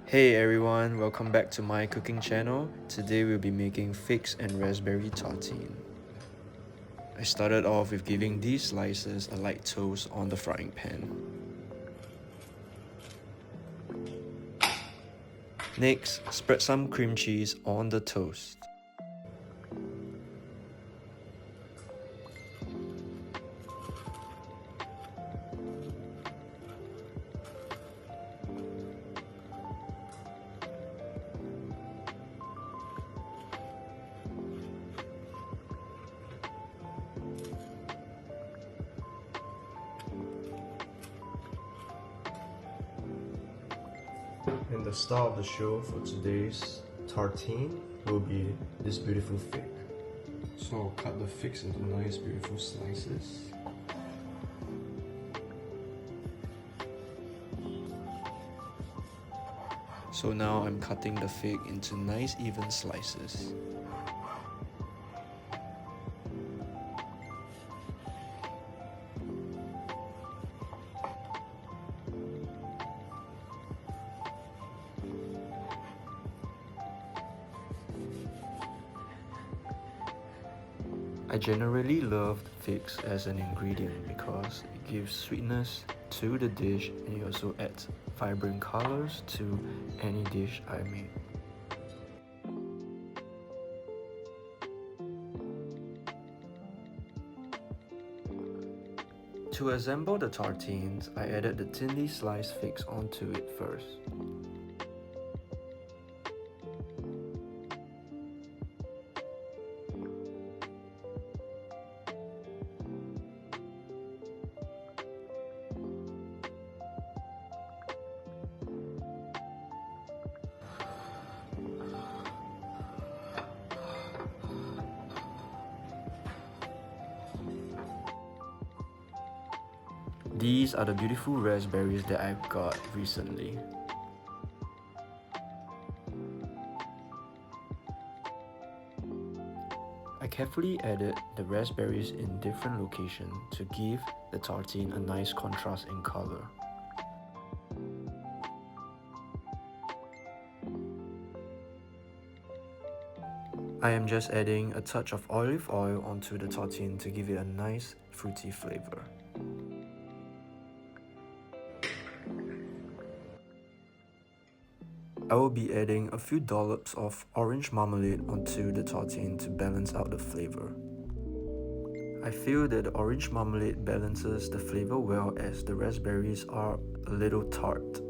Hey everyone, welcome back to my cooking channel. Today we'll be making figs and raspberry tartine. I started off with giving these slices a light toast on the frying pan. Next, spread some cream cheese on the toast. And the star of the show for today's tartine will be this beautiful fig. So I'll cut the figs into nice beautiful slices. So now I'm cutting the fig into nice even slices. I generally love figs as an ingredient because it gives sweetness to the dish and it also adds vibrant colors to any dish I make. To assemble the tartines, I added the thinly sliced figs onto it first. These are the beautiful raspberries that I got recently. I carefully added the raspberries in different locations to give the tartine a nice contrast in color. I am just adding a touch of olive oil onto the tartine to give it a nice fruity flavor. I will be adding a few dollops of orange marmalade onto the tartine to balance out the flavor. I feel that the orange marmalade balances the flavor well as the raspberries are a little tart.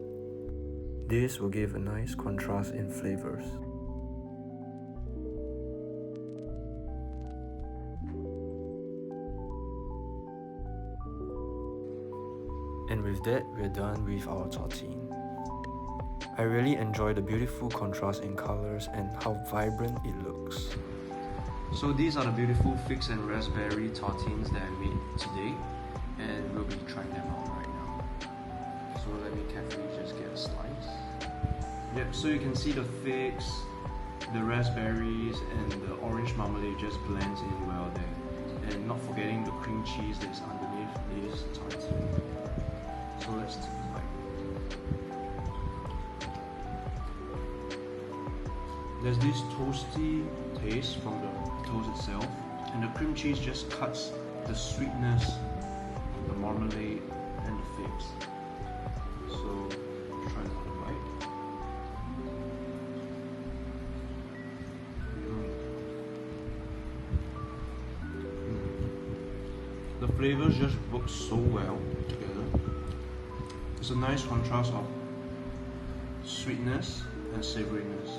This will give a nice contrast in flavors. And with that, we're done with our tartine. I really enjoy the beautiful contrast in colors and how vibrant it looks. So these are the beautiful figs and raspberry tartines that I made today, and we'll be trying them out right now. So let me carefully just get a slice. Yep, so you can see the figs, the raspberries and the orange marmalade just blends in well there. And not forgetting the cream cheese that's underneath this tartine. So let's take a bite. There's this toasty taste from the toast itself, and the cream cheese just cuts the sweetness of the marmalade and the figs. So try another bite. The flavors just work so well together. It's a nice contrast of sweetness and savoriness.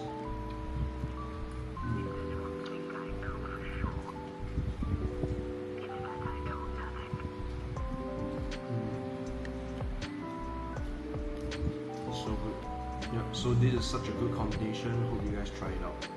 So good. Yep, so this is such a good combination. Hope you guys try it out.